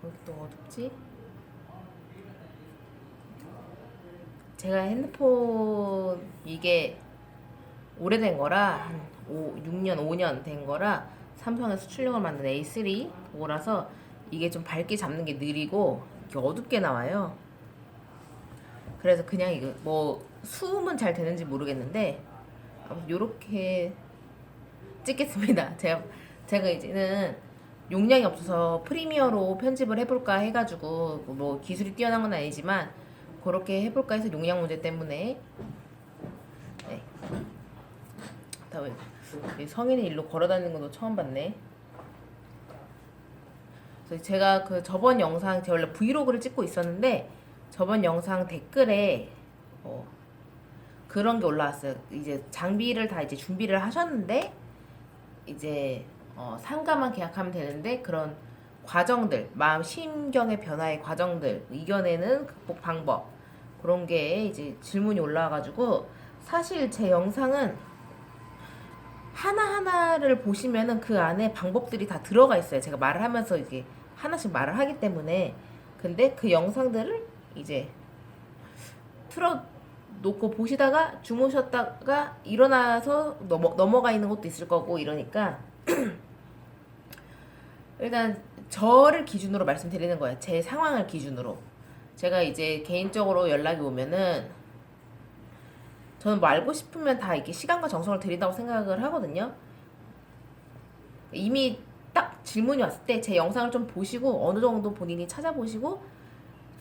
왜 이렇게 또 어둡지? 제가 핸드폰 이게 오래된 거라 한 6년, 5년 된 거라 삼성에서 출력을 만든 A3 5라서 이게 좀 밝게 잡는 게 느리고 이렇게 어둡게 나와요. 그래서 그냥 이거 뭐 수음은 잘 되는지 모르겠는데 아무튼 요렇게 찍겠습니다. 제가 이제는 용량이 없어서 프리미어로 편집을 해볼까 해가지고 뭐 기술이 뛰어난 건 아니지만 그렇게 해볼까 해서 용량 문제 때문에 네. 다음에 성인이 일로 걸어다니는 것도 처음 봤네. 그래서 제가 그 저번 영상 제가 원래 브이로그를 찍고 있었는데 저번 영상 댓글에 그런 게 올라왔어요. 이제 장비를 다 이제 준비를 하셨는데 이제 상가만 계약하면 되는데 그런 과정들, 마음 심경의 변화의 과정들 이겨내는 극복 방법 그런 게 이제 질문이 올라와가지고 사실 제 영상은 하나하나를 보시면은 그 안에 방법들이 다 들어가 있어요. 제가 말을 하면서 이게 하나씩 말을 하기 때문에. 근데 그 영상들을 이제 틀어 놓고 보시다가 주무셨다가 일어나서 넘어가 있는 것도 있을 거고 이러니까 일단 저를 기준으로 말씀드리는 거예요. 제 상황을 기준으로. 제가 이제 개인적으로 연락이 오면은 저는 뭐 알고 싶으면 다 이렇게 시간과 정성을 들인다고 생각을 하거든요. 이미 딱 질문이 왔을 때 제 영상을 좀 보시고 어느 정도 본인이 찾아보시고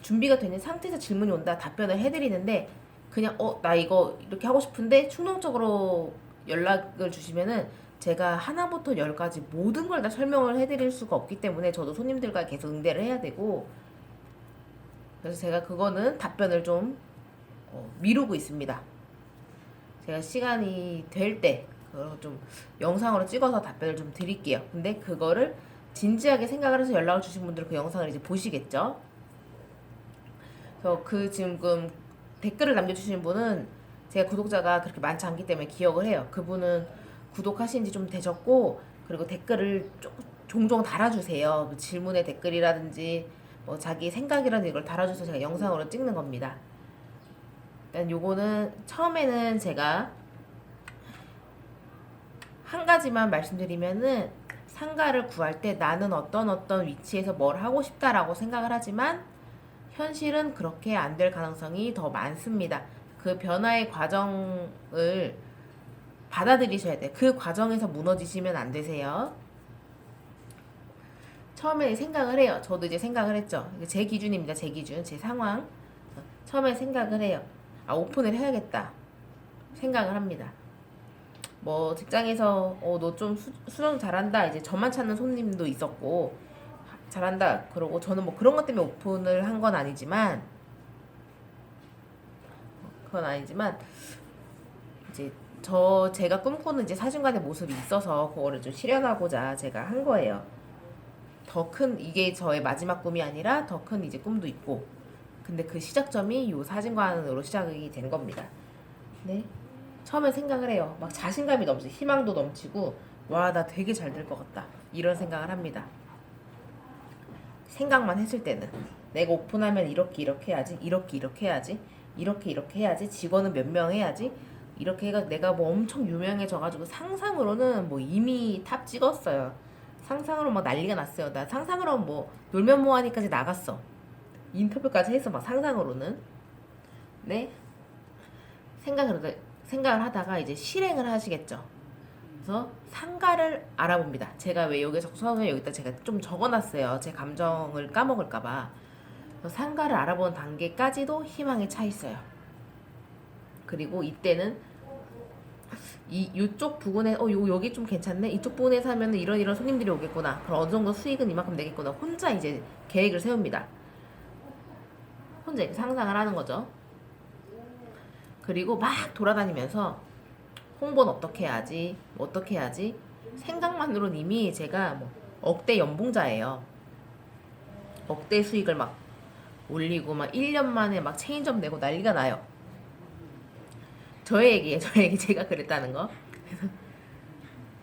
준비가 되는 상태에서 질문이 온다 답변을 해드리는데 그냥 나 이거 이렇게 하고 싶은데 충동적으로 연락을 주시면은 제가 하나부터 열까지 모든 걸 다 설명을 해드릴 수가 없기 때문에 저도 손님들과 계속 응대를 해야 되고 그래서 제가 그거는 답변을 좀 미루고 있습니다. 제가 시간이 될 때 좀 영상으로 찍어서 답변을 좀 드릴게요. 근데 그거를 진지하게 생각을 해서 연락을 주신 분들은 그 영상을 이제 보시겠죠. 그래서 그 지금 댓글을 남겨주시는 분은 제가 구독자가 그렇게 많지 않기 때문에 기억을 해요. 그분은 구독하신 지 좀 되셨고 그리고 댓글을 종종 달아주세요. 뭐 질문의 댓글이라든지 뭐 자기 생각이라든지 이걸 달아줘서 제가 영상으로 찍는 겁니다. 일단 요거는 처음에는 제가 한 가지만 말씀드리면은 상가를 구할 때 나는 어떤 위치에서 뭘 하고 싶다라고 생각을 하지만 현실은 그렇게 안 될 가능성이 더 많습니다. 그 변화의 과정을 받아들이셔야 돼요. 그 과정에서 무너지시면 안 되세요. 처음에 생각을 해요. 저도 이제 생각을 했죠. 제 기준입니다. 제 기준, 제 상황. 처음에 생각을 해요. 오픈을 해야겠다. 생각을 합니다. 뭐 직장에서 너 좀 수정 잘한다. 이제 저만 찾는 손님도 있었고 잘한다. 그러고 저는 뭐 그런 것 때문에 오픈을 한 건 아니지만 이제 제가 꿈꾸는 이제 사진관의 모습이 있어서 그거를 좀 실현하고자 제가 한 거예요. 더 큰 이게 저의 마지막 꿈이 아니라 더 큰 이제 꿈도 있고 근데 그 시작점이 요 사진관으로 시작이 된 겁니다. 네. 처음에 생각을 해요. 막 자신감이 넘치고 희망도 넘치고 와 나 되게 잘 될 것 같다 이런 생각을 합니다. 생각만 했을 때는 내가 오픈하면 이렇게 해야지 이렇게 해야지 이렇게 해야지 직원은 몇 명 해야지 이렇게 해가 내가 뭐 엄청 유명해져가지고 상상으로는 뭐 이미 탑 찍었어요. 상상으로 막 난리가 났어요. 나 상상으로 뭐 놀면 뭐하니까지 나갔어. 인터뷰까지 해서 막 상상으로는 네 생각을 하다가 이제 실행을 하시겠죠. 그래서 상가를 알아봅니다. 제가 왜 여기 적성에 여기다 제가 좀 적어놨어요. 제 감정을 까먹을까봐. 상가를 알아보는 단계까지도 희망에 차 있어요. 그리고 이때는 이쪽 부분에 여기 좀 괜찮네. 이쪽 부분에서 하면 이런 손님들이 오겠구나. 그럼 어느 정도 수익은 이만큼 내겠구나. 혼자 이제 계획을 세웁니다. 혼자 상상을 하는 거죠. 그리고 막 돌아다니면서 홍보는 어떻게 해야지, 어떻게 해야지. 생각만으로는 이미 제가 뭐 억대 연봉자예요. 억대 수익을 막 올리고 막 1년 만에 막 체인점 내고 난리가 나요. 저의 얘기예요. 제가 그랬다는 거.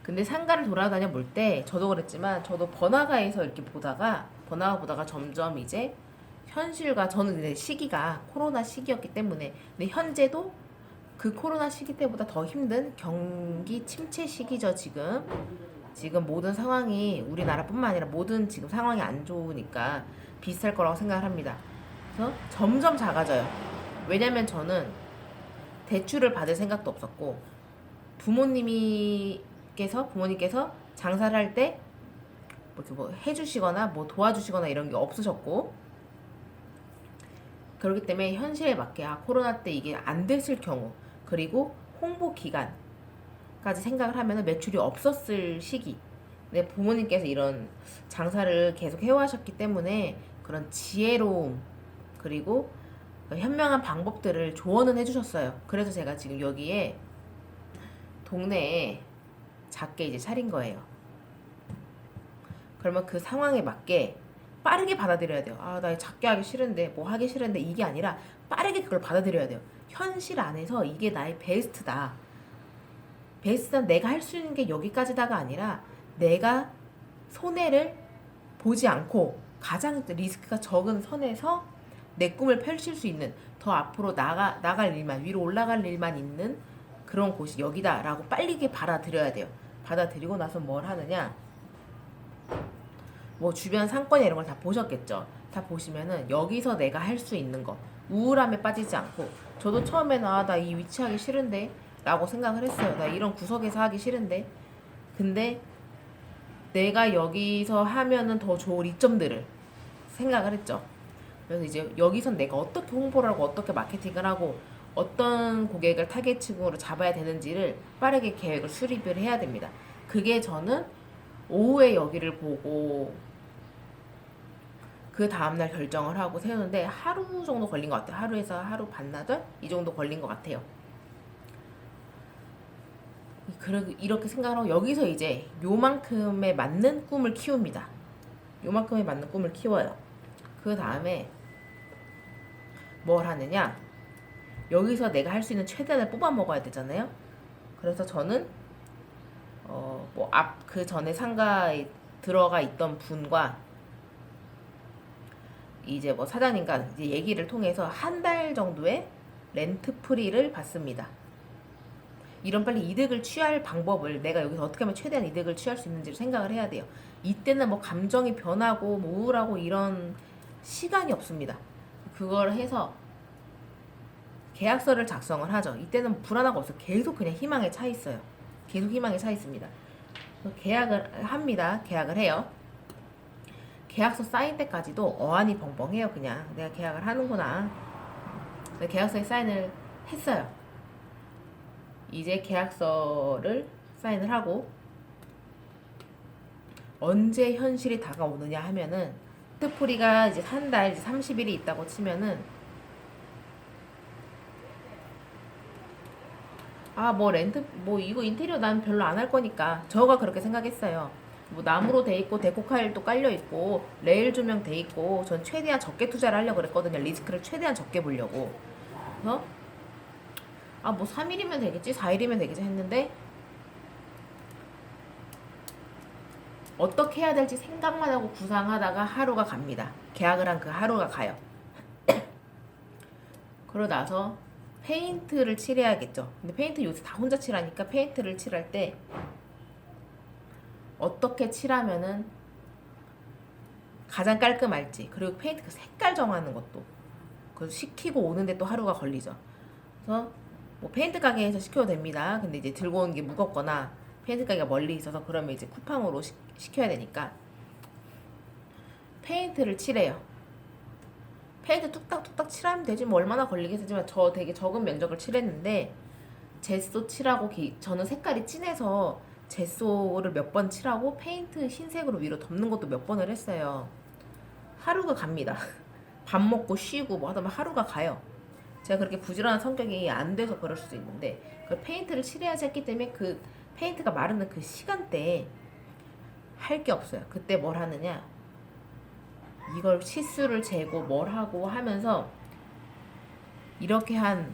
근데 상가를 돌아다녀 볼 때 저도 그랬지만 저도 번화가에서 이렇게 보다가 번화가 보다가 점점 이제 현실과 저는 이제 시기가 코로나 시기였기 때문에 근데 현재도 그 코로나 시기 때보다 더 힘든 경기 침체 시기죠 지금. 지금 모든 상황이 우리나라뿐만 아니라 모든 지금 상황이 안 좋으니까 비슷할 거라고 생각을 합니다. 그래서 점점 작아져요. 왜냐면 저는 대출을 받을 생각도 없었고 부모님께서 장사를 할 때 뭐 해주시거나 뭐 도와주시거나 이런 게 없으셨고 그렇기 때문에 현실에 맞게 코로나 때 이게 안 됐을 경우 그리고 홍보 기간까지 생각을 하면 매출이 없었을 시기 내 부모님께서 이런 장사를 계속 해오셨기 때문에 그런 지혜로움 그리고 현명한 방법들을 조언은 해주셨어요. 그래서 제가 지금 여기에 동네에 작게 이제 차린 거예요. 그러면 그 상황에 맞게 빠르게 받아들여야 돼요. 나 작게 하기 싫은데 뭐 하기 싫은데 이게 아니라 빠르게 그걸 받아들여야 돼요. 현실 안에서 이게 나의 베스트다. 베스트는 내가 할 수 있는 게 여기까지다가 아니라 내가 손해를 보지 않고 가장 리스크가 적은 선에서 내 꿈을 펼칠 수 있는 더 앞으로 나갈 일만 위로 올라갈 일만 있는 그런 곳이 여기다라고 빨리 받아들여야 돼요. 받아들이고 나서 뭘 하느냐 뭐 주변 상권이나 이런 걸 다 보셨겠죠. 다 보시면은 여기서 내가 할 수 있는 거 우울함에 빠지지 않고 저도 처음에는 나 이 위치 하기 싫은데 라고 생각을 했어요. 나 이런 구석에서 하기 싫은데 근데 내가 여기서 하면은 더 좋을 이점들을 생각을 했죠. 그래서 이제 여기선 내가 어떻게 홍보를 하고 어떻게 마케팅을 하고 어떤 고객을 타겟층으로 잡아야 되는지를 빠르게 계획을 수립을 해야 됩니다. 그게 저는 오후에 여기를 보고 그 다음날 결정을 하고 세우는데 하루 정도 걸린 것 같아요. 하루에서 하루 반나절? 이 정도 걸린 것 같아요. 이렇게 생각을 하고 여기서 이제 요만큼에 맞는 꿈을 키웁니다. 요만큼에 맞는 꿈을 키워요. 그 다음에 뭘 하느냐 여기서 내가 할 수 있는 최대한을 뽑아 먹어야 되잖아요. 그래서 저는 그 전에 상가에 들어가 있던 분과 이제 뭐 사장님과 이제 얘기를 통해서 한 달 정도의 렌트 프리를 받습니다. 이런 빨리 이득을 취할 방법을 내가 여기서 어떻게 하면 최대한 이득을 취할 수 있는지를 생각을 해야 돼요. 이때는 뭐 감정이 변하고 뭐 우울하고 이런 시간이 없습니다. 그걸 해서 계약서를 작성을 하죠. 이때는 불안하고 없어요. 계속 그냥 희망에 차 있어요. 계속 희망에 차 있습니다. 계약을 합니다. 계약을 해요. 계약서 사인 때까지도 어안이 벙벙해요. 그냥 내가 계약을 하는구나. 계약서에 사인을 했어요. 이제 계약서를 사인을 하고 언제 현실이 다가오느냐 하면은 렌트프리가 이제 한 달 30일이 있다고 치면은 뭐 이거 인테리어 난 별로 안 할 거니까 저가 그렇게 생각했어요. 뭐 나무로 돼 있고 데코카일도 깔려 있고 레일 조명 돼 있고 전 최대한 적게 투자를 하려고 그랬거든요. 리스크를 최대한 적게 보려고. 그래서 뭐 3일이면 되겠지 4일이면 되겠지 했는데 어떻게 해야 될지 생각만 하고 구상하다가 하루가 갑니다. 계약을 한 그 하루가 가요. 그러고 나서 페인트를 칠해야겠죠. 근데 페인트 요새 다 혼자 칠하니까 페인트를 칠할 때 어떻게 칠하면은 가장 깔끔할지 그리고 페인트 그 색깔 정하는 것도 그래서 시키고 오는데 또 하루가 걸리죠. 그래서 뭐 페인트 가게에서 시켜도 됩니다. 근데 이제 들고 오는 게 무겁거나 페인트 가게가 멀리 있어서 그러면 이제 쿠팡으로 시켜야 되니까 페인트를 칠해요. 페인트 뚝딱뚝딱 칠하면 되지 뭐 얼마나 걸리겠지만 저 되게 적은 면적을 칠했는데 제소 칠하고 저는 색깔이 진해서 제소를 몇 번 칠하고 페인트 흰색으로 위로 덮는 것도 몇 번을 했어요. 하루가 갑니다. 밥 먹고 쉬고 뭐 하다 보면 하루가 가요. 제가 그렇게 부지런한 성격이 안 돼서 그럴 수도 있는데 그 페인트를 칠해야지 했기 때문에 그 페인트가 마르는 그 시간대에 할 게 없어요. 그때 뭘 하느냐 이걸 치수를 재고 뭘 하고 하면서 이렇게 한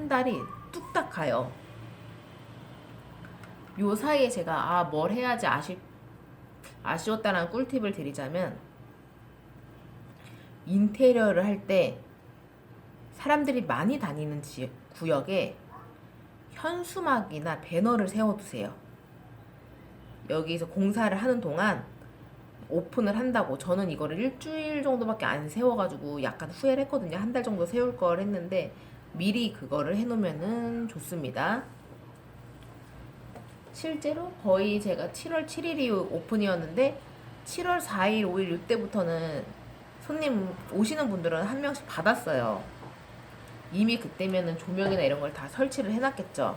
달이 뚝딱 가요. 요 사이에 제가 뭘 해야지 아쉬웠다는 꿀팁을 드리자면, 인테리어를 할 때 사람들이 많이 다니는 구역에 현수막이나 배너를 세워두세요. 여기서 공사를 하는 동안 오픈을 한다고. 저는 이거를 일주일 정도밖에 안 세워가지고 약간 후회를 했거든요. 한 달 정도 세울 걸 했는데 미리 그거를 해놓으면은 좋습니다. 실제로 거의 제가 7월 7일이 오픈이었는데 7월 4일, 5일 이때부터는 손님 오시는 분들은 한 명씩 받았어요. 이미 그때면은 조명이나 이런 걸 다 설치를 해놨겠죠.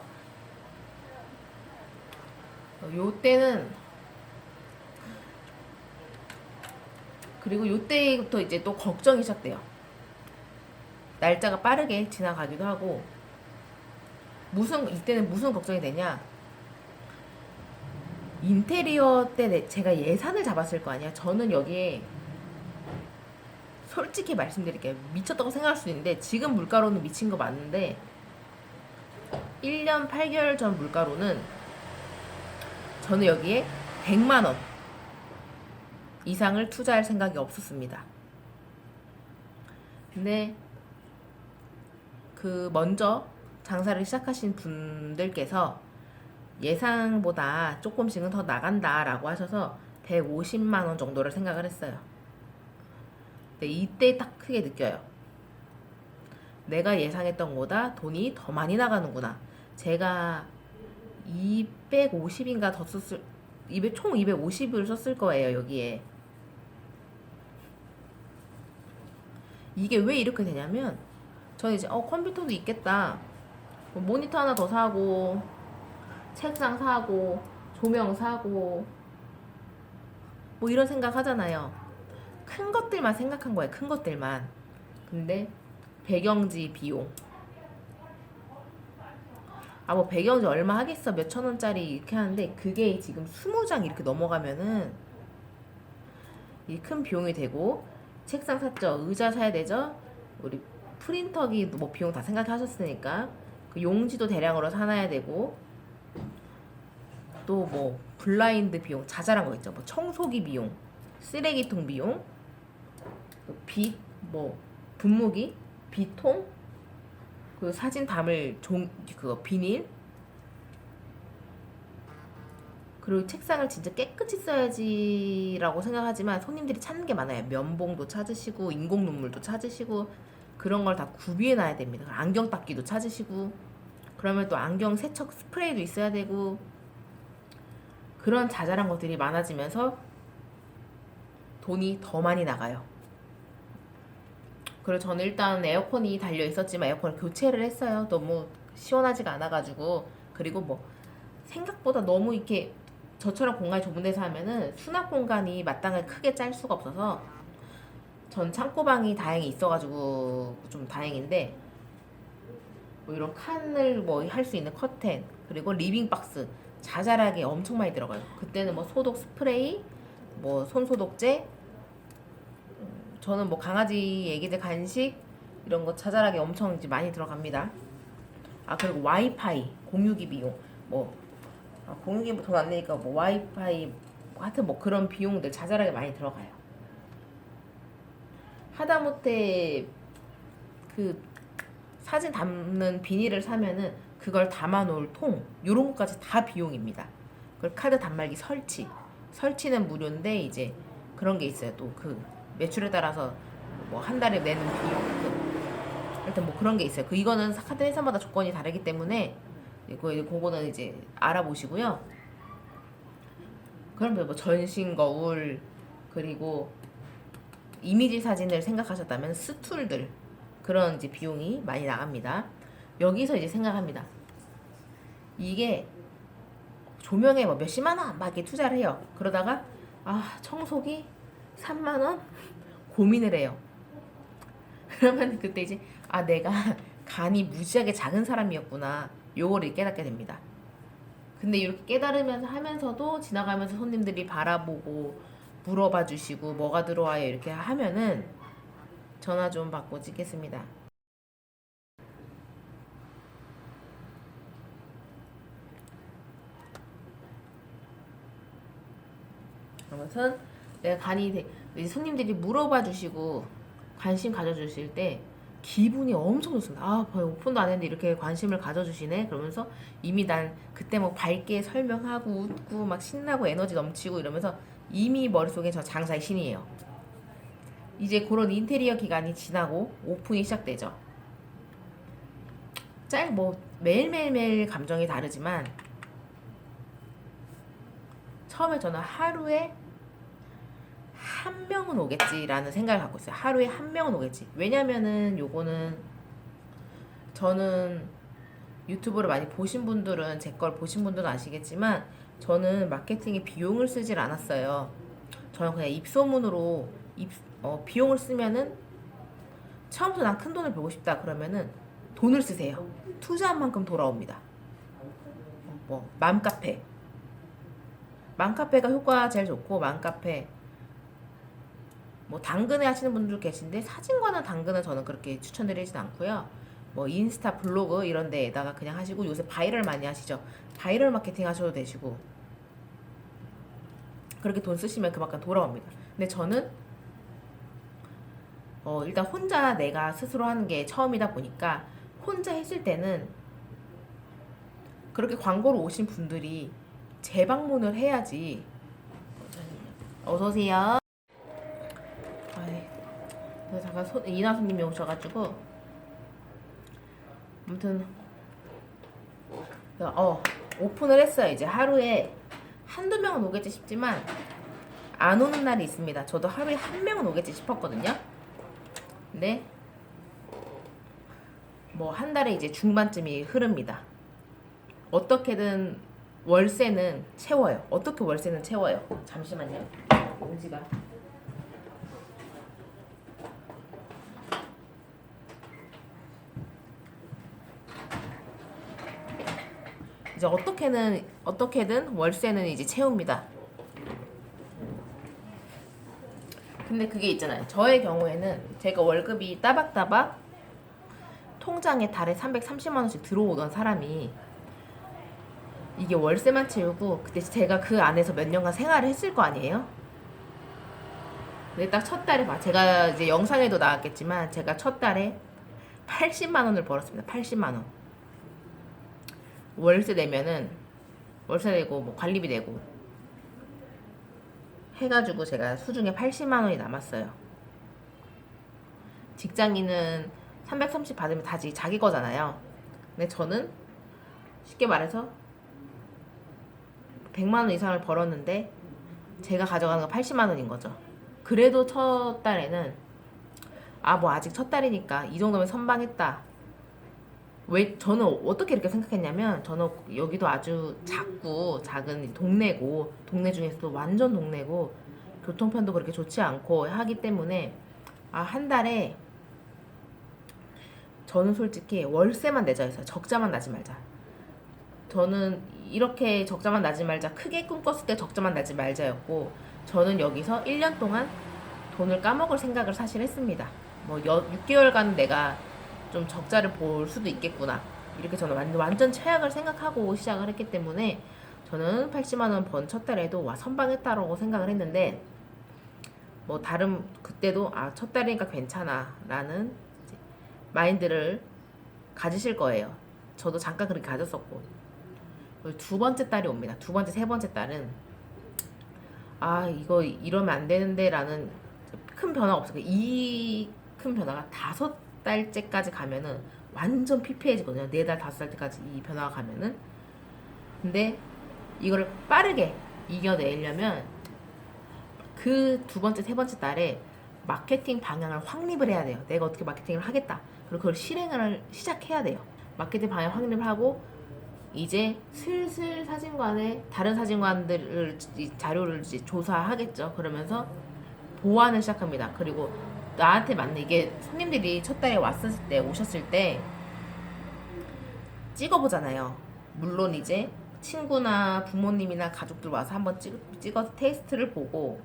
요때는, 그리고 요때부터 이제 또 걱정이 시작돼요. 날짜가 빠르게 지나가기도 하고. 이때는 무슨 걱정이 되냐? 인테리어 때 제가 예산을 잡았을 거 아니야. 저는 여기에 솔직히 말씀드릴게요. 미쳤다고 생각할 수 있는데 지금 물가로는 미친 거 맞는데 1년 8개월 전 물가로는 저는 여기에 100만 원 이상을 투자할 생각이 없었습니다. 근데 먼저 장사를 시작하신 분들께서 예상보다 조금씩은 더 나간다라고 하셔서 150만 원 정도를 생각을 했어요. 근데 이때 딱 크게 느껴요. 내가 예상했던 거보다 돈이 더 많이 나가는구나. 제가 250인가 더 총 250을 썼을 거예요, 여기에. 이게 왜 이렇게 되냐면, 저는 이제, 컴퓨터도 있겠다. 뭐 모니터 하나 더 사고, 책상 사고, 조명 사고, 뭐 이런 생각 하잖아요. 큰 것들만 생각한 거예요, 큰 것들만. 근데, 배경지 비용. 뭐 배경지 얼마 하겠어, 몇 천 원짜리 이렇게 하는데, 그게 지금 20장 이렇게 넘어가면은, 이 큰 비용이 되고, 책상 샀죠, 의자 사야 되죠, 우리 프린터기 뭐 비용 다 생각하셨으니까, 그 용지도 대량으로 사놔야 되고, 또 뭐 블라인드 비용, 자잘한 거 있죠, 뭐 청소기 비용, 쓰레기통 비용, 뭐 분무기, 비통, 그 사진 담을 그거 비닐, 그리고 책상을 진짜 깨끗이 써야지라고 생각하지만 손님들이 찾는 게 많아요. 면봉도 찾으시고 인공 눈물도 찾으시고 그런 걸 다 구비해 놔야 됩니다. 안경 닦기도 찾으시고, 그러면 또 안경 세척 스프레이도 있어야 되고, 그런 자잘한 것들이 많아지면서 돈이 더 많이 나가요. 그리고 저는 일단 에어컨이 달려 있었지만 에어컨을 교체를 했어요. 너무 시원하지가 않아가지고. 그리고 뭐 생각보다 너무 이렇게 저처럼 공간이 좁은 데서 하면은 수납 공간이 마땅하게 크게 짤 수가 없어서, 전 창고방이 다행히 있어가지고 좀 다행인데, 뭐 이런 칸을 뭐 할 수 있는 커튼, 그리고 리빙 박스 자잘하게 엄청 많이 들어가요. 그때는 뭐 소독 스프레이, 뭐 손소독제, 저는 뭐 강아지 애기들 간식 이런 거 자잘하게 엄청 이제 많이 들어갑니다. 그리고 와이파이 공유기 비용, 뭐 공유기 돈 안 내니까 뭐 와이파이, 뭐 하여튼 뭐 그런 비용들 자잘하게 많이 들어가요. 하다못해 그 사진 담는 비닐을 사면은 그걸 담아놓을 통, 요런 것까지 다 비용입니다. 그리고 카드 단말기 설치는 무료인데 이제 그런 게 있어요. 또 그 매출에 따라서 뭐 한 달에 내는 비용, 일단 뭐 그런 게 있어요. 이거는 카드 회사마다 조건이 다르기 때문에 그거는 이제 알아보시고요. 그럼 뭐 전신 거울, 그리고 이미지 사진을 생각하셨다면 스툴들, 그런 이제 비용이 많이 나갑니다. 여기서 이제 생각합니다. 이게 조명에 뭐 몇십만 원 막 이렇게 투자를 해요. 그러다가 청소기 3만 원 고민을 해요. 그러면 그때 이제 내가 간이 무지하게 작은 사람이었구나, 요거를 깨닫게 됩니다. 근데 이렇게 깨달으면서 하면서도 지나가면서 손님들이 바라보고 물어봐 주시고 뭐가 들어와요 이렇게 하면은 전화 좀 받고 찍겠습니다. 아무튼 내가 이제 손님들이 물어봐 주시고 관심 가져주실 때 기분이 엄청 좋습니다. 아, 거의 오픈도 안 했는데 이렇게 관심을 가져주시네. 그러면서 이미 난 그때 뭐 밝게 설명하고 웃고 막 신나고 에너지 넘치고 이러면서 이미 머릿속에 저 장사의 신이에요. 이제 그런 인테리어 기간이 지나고 오픈이 시작되죠. 뭐 매일매일 감정이 다르지만 처음에 저는 하루에 한 명은 오겠지라는 생각을 갖고 있어요. 하루에 한 명은 오겠지. 왜냐면은 요거는 저는 유튜브를 많이 보신 분들은 제 걸 보신 분들은 아시겠지만 저는 마케팅에 비용을 쓰질 않았어요. 저는 그냥 입소문으로 비용을 쓰면은 처음부터 난 큰 돈을 벌고 싶다 그러면은 돈을 쓰세요. 투자한 만큼 돌아옵니다. 뭐 맘카페가 효과가 제일 좋고 맘카페 뭐 당근에 하시는 분들 계신데 사진과는 당근은 저는 그렇게 추천드리진 않고요. 뭐 인스타 블로그 이런 데에다가 그냥 하시고 요새 바이럴 많이 하시죠. 바이럴 마케팅 하셔도 되시고 그렇게 돈 쓰시면 그만큼 돌아옵니다. 근데 저는 일단 혼자 내가 스스로 하는 게 처음이다 보니까 혼자 했을 때는 그렇게 광고로 오신 분들이 재방문을 해야지. 어서오세요. 잠깐 이나 손님이 오셔가지고 아무튼 오픈을 했어요. 이제 하루에 한두 명은 오겠지 싶지만 안 오는 날이 있습니다. 저도 하루에 한 명은 오겠지 싶었거든요. 근데 뭐 한 달에 이제 중반쯤이 흐릅니다. 어떻게든 월세는 채워요. 어떻게 월세는 채워요? 잠시만요. 용지가 이제 어떻게든 월세는 이제 채웁니다. 근데 그게 있잖아요. 저의 경우에는 제가 월급이 따박따박 통장에 달에 330만 원씩 들어오던 사람이 이게 월세만 채우고 그때 제가 그 안에서 몇 년간 생활을 했을 거 아니에요? 근데 딱 첫 달에 제가 이제 영상에도 나왔겠지만 제가 첫 달에 80만 원을 벌었습니다. 80만 원. 월세 내면은 월세 내고 뭐 관리비 내고 해가지고 제가 수중에 80만 원이 남았어요. 직장인은 330 받으면 다 자기 거잖아요. 근데 저는 쉽게 말해서 100만 원 이상을 벌었는데 제가 가져가는 거 80만 원인 거죠. 그래도 첫 달에는 뭐 아직 첫 달이니까 이 정도면 선방했다. 왜 저는 어떻게 이렇게 생각했냐면 저는 여기도 아주 작은 동네고 동네 중에서도 완전 동네고 교통편도 그렇게 좋지 않고 하기 때문에 한 달에 저는 솔직히 월세만 내자 했어요. 적자만 나지 말자. 저는 이렇게 적자만 나지 말자, 크게 꿈꿨을 때 적자만 나지 말자였고 저는 여기서 1년 동안 돈을 까먹을 생각을 사실 했습니다. 뭐 6개월간 내가 좀 적자를 볼 수도 있겠구나. 이렇게 저는 완전 최악을 생각하고 시작을 했기 때문에 저는 80만 원 번 첫 달에도 선방했다라고 생각을 했는데 뭐 그때도 첫 달이니까 괜찮아 라는 마인드를 가지실 거예요. 저도 잠깐 그렇게 가졌었고 두 번째 달이 옵니다. 두 번째, 세 번째 달은 이거 이러면 안 되는데 라는 큰 변화가 없어요. 이 큰 변화가 5달째까지 가면은 완전 피폐해지거든요. 4달, 5달 때까지 이 변화가 가면은. 근데 이거를 빠르게 이겨내려면 그 두 번째, 세 번째 달에 마케팅 방향을 확립을 해야 돼요. 내가 어떻게 마케팅을 하겠다. 그리고 그걸 실행을 시작해야 돼요. 마케팅 방향 확립을 하고 이제 슬슬 다른 사진관들을 자료를 이제 조사하겠죠. 그러면서 보완을 시작합니다. 그리고 나한테 맞는 이게 손님들이 첫 달에 오셨을 때 찍어보잖아요. 물론 이제 친구나 부모님이나 가족들 와서 한번 찍어서 테스트를 보고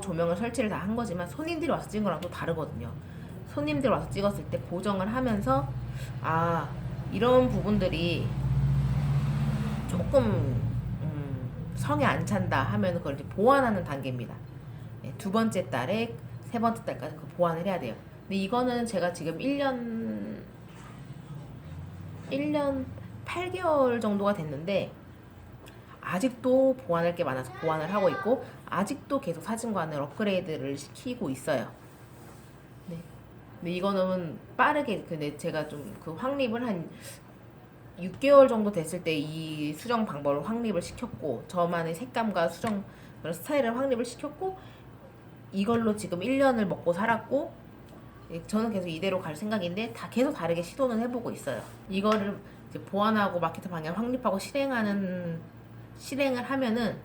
조명을 설치를 다 한 거지만 손님들이 와서 찍은 거랑 또 다르거든요. 손님들 와서 찍었을 때 보정을 하면서 이런 부분들이 조금 성에 안 찬다 하면 그걸 이제 보완하는 단계입니다. 네, 두 번째 달에 세 번째 달까지 그 보완을 해야 돼요. 근데 이거는 제가 지금 1년 8개월 정도가 됐는데 아직도 보완할 게 많아서 보완을 하고 있고 아직도 계속 사진관을 업그레이드를 시키고 있어요. 네. 근데 이거는 빠르게 근데 제가 좀 그 확립을 한 6개월 정도 됐을 때 이 수정 방법을 확립을 시켰고 저만의 색감과 수정 그런 스타일을 확립을 시켰고 이걸로 지금 1년을 먹고 살았고 저는 계속 이대로 갈 생각인데 다 계속 다르게 시도는 해보고 있어요. 이거를 이제 보완하고 마케터 방향 확립하고 실행을 하면은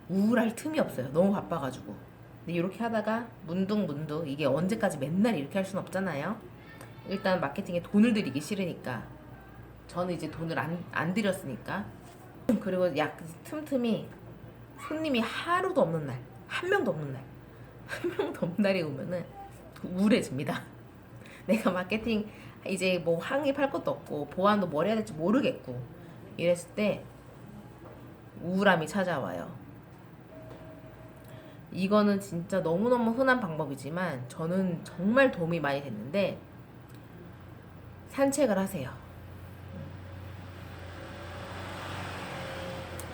우울할 틈이 없어요. 너무 바빠가지고. 근데 이렇게 하다가 문득문득 이게 언제까지 맨날 이렇게 할 수는 없잖아요. 일단 마케팅에 돈을 들이기 싫으니까 저는 이제 돈을 안 들였으니까 그리고 약 틈틈이 손님이 하루도 없는 날, 한 명도 없는 날, 한 명도 없는 날이 오면은 우울해집니다. 내가 마케팅 이제 뭐 확립할 것도 없고 보안도 뭘 해야 될지 모르겠고 이랬을 때 우울함이 찾아와요. 이거는 진짜 너무너무 흔한 방법이지만 저는 정말 도움이 많이 됐는데 산책을 하세요.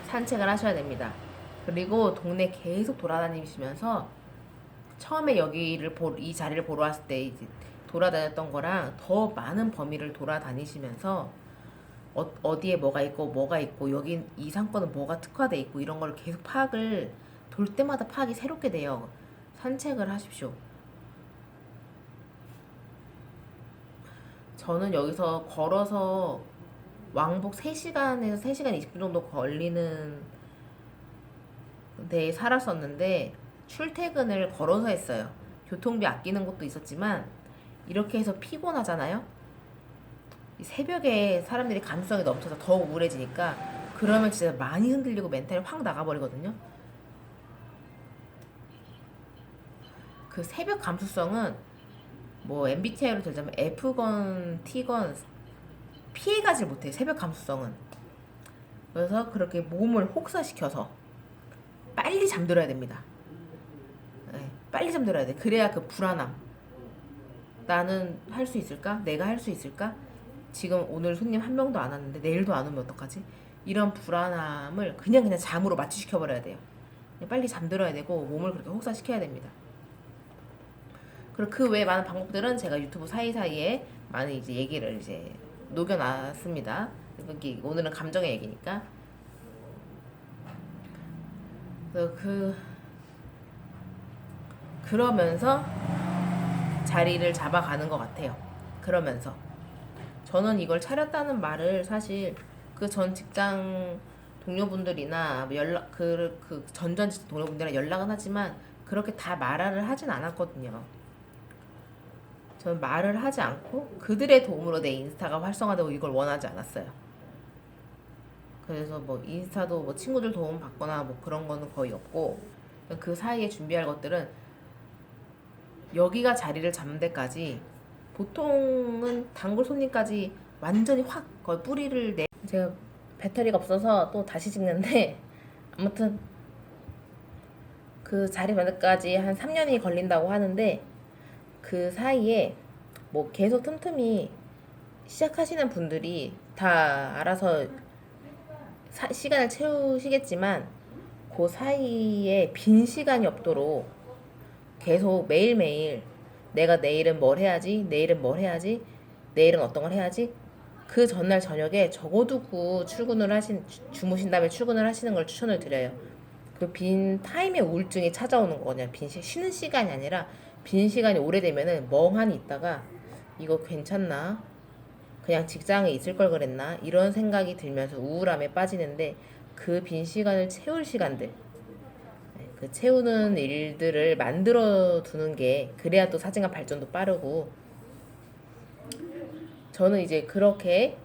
산책을 하셔야 됩니다. 그리고 동네 계속 돌아다니시면서 처음에 이 자리를 보러 왔을 때 이제 돌아다녔던 거랑 더 많은 범위를 돌아다니시면서 어디에 뭐가 있고 여기 이 상권은 뭐가 특화돼 있고 이런 걸 계속 돌 때마다 파악이 새롭게 돼요. 산책을 하십시오. 저는 여기서 걸어서 왕복 3시간에서 3시간 20분 정도 걸리는 데에 살았었는데 출퇴근을 걸어서 했어요. 교통비 아끼는 것도 있었지만 이렇게 해서 피곤하잖아요. 새벽에 사람들이 감수성이 넘쳐서 더 우울해지니까 그러면 진짜 많이 흔들리고 멘탈이 확 나가버리거든요. 그 새벽 감수성은 뭐 MBTI로 들자면 F건 T건 피해가질 못해. 새벽 감수성은. 그래서 그렇게 몸을 혹사시켜서 빨리 잠들어야 됩니다. 네, 빨리 잠들어야 돼. 그래야 그 불안함, 나는 할 수 있을까? 내가 할 수 있을까? 지금 오늘 손님 한 명도 안 왔는데 내일도 안 오면 어떡하지? 이런 불안함을 그냥 잠으로 마취시켜버려야 돼요. 빨리 잠들어야 되고 몸을 그렇게 혹사시켜야 됩니다. 그리고 그 외에 많은 방법들은 제가 유튜브 사이사이에 많이 이제 얘기를 이제 녹여놨습니다. 오늘은 감정의 얘기니까. 그러면서 자리를 잡아가는 것 같아요. 그러면서 저는 이걸 차렸다는 말을 사실 그 전 직장 동료분들이나 그 전전 직장 동료분들이랑 연락은 하지만 그렇게 다 말을 하진 않았거든요. 저는 말을 하지 않고 그들의 도움으로 내 인스타가 활성화되고 이걸 원하지 않았어요. 그래서 뭐 인스타도 뭐 친구들 도움 받거나 뭐 그런 거는 거의 없고 그 사이에 준비할 것들은 여기가 자리를 잡는 데까지 보통은 단골 손님까지 완전히 확 거의 뿌리를 제가 배터리가 없어서 또 다시 찍는데 아무튼 그 자리 잡는 데까지 한 3년이 걸린다고 하는데 그 사이에 뭐 계속 틈틈이 시작하시는 분들이 다 알아서 시간을 채우시겠지만 그 사이에 빈 시간이 없도록 계속 매일매일 내가 내일은 뭘 해야지, 내일은 뭘 해야지, 내일은 어떤 걸 해야지 그 전날 저녁에 적어두고 주무신 다음에 출근을 하시는 걸 추천을 드려요. 그 빈 타임에 우울증이 찾아오는 거거든요. 쉬는 시간이 아니라 빈 시간이 오래되면은 멍하니 있다가 이거 괜찮나? 그냥 직장에 있을 걸 그랬나? 이런 생각이 들면서 우울함에 빠지는데 그 빈 시간을 채울 시간들 그 채우는 일들을 만들어 두는 게 그래야 또 사진관 발전도 빠르고 저는 이제 그렇게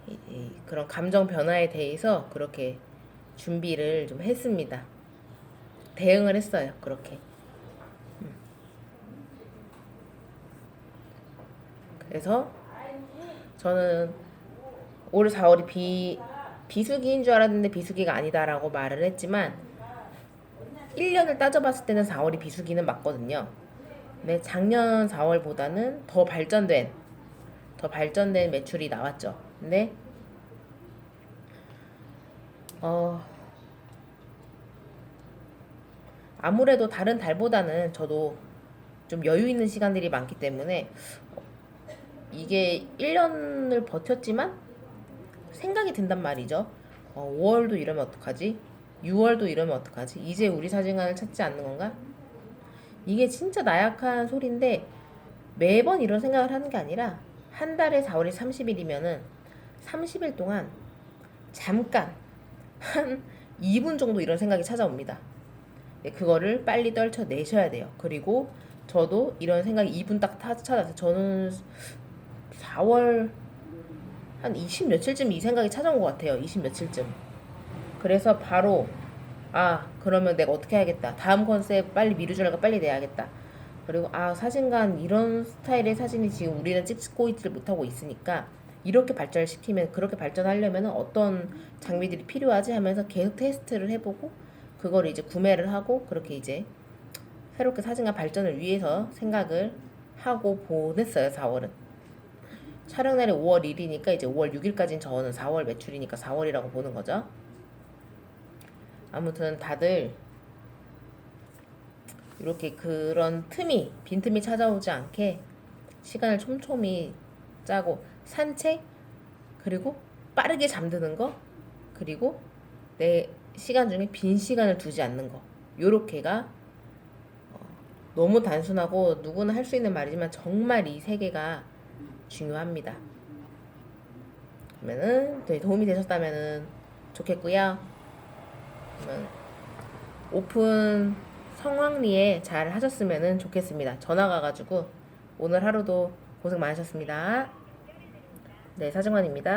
그런 감정 변화에 대해서 그렇게 준비를 좀 했습니다. 대응을 했어요. 그렇게. 그래서 저는 올 4월이 비수기인 줄 알았는데 비수기가 아니다라고 말을 했지만 1년을 따져봤을 때는 4월이 비수기는 맞거든요. 근데 작년 4월보다는 더 발전된 매출이 나왔죠. 근데 어 아무래도 다른 달보다는 저도 좀 여유 있는 시간들이 많기 때문에 이게 1년을 버텼지만 생각이 든단 말이죠. 5월도 이러면 어떡하지? 6월도 이러면 어떡하지? 이제 우리 사진관을 찾지 않는 건가? 이게 진짜 나약한 소리인데 매번 이런 생각을 하는 게 아니라 한 달에 4월이 30일이면은 30일 동안 잠깐 한 2분 정도 이런 생각이 찾아옵니다. 그거를 빨리 떨쳐내셔야 돼요. 그리고 저도 이런 생각이 2분 딱 찾아서 저는 4월 한 20 며칠쯤 이 생각이 찾아온 것 같아요. 20 며칠쯤. 그래서 바로 그러면 내가 어떻게 해야겠다. 다음 컨셉 빨리 미루주라가 빨리 내야겠다. 그리고 사진관 이런 스타일의 사진이 지금 우리는 찍고 있지를 못하고 있으니까 이렇게 발전을 시키면 그렇게 발전하려면 어떤 장비들이 필요하지 하면서 계속 테스트를 해보고 그걸 이제 구매를 하고 그렇게 이제 새롭게 사진관 발전을 위해서 생각을 하고 보냈어요. 4월은. 촬영 날이 5월 1일이니까 이제 5월 6일까지는 저는 4월 매출이니까 4월이라고 보는 거죠. 아무튼 다들 이렇게 그런 빈틈이 찾아오지 않게 시간을 촘촘히 짜고 산책, 그리고 빠르게 잠드는 거, 그리고 내 시간 중에 빈 시간을 두지 않는 거. 요렇게가 너무 단순하고 누구나 할 수 있는 말이지만 정말 이 세 개가 중요합니다. 그러면은 도움이 되셨다면은 좋겠고요. 그러면 오픈 성황리에 잘 하셨으면 좋겠습니다. 전화가 가지고 오늘 하루도 고생 많으셨습니다. 네, 사정관입니다.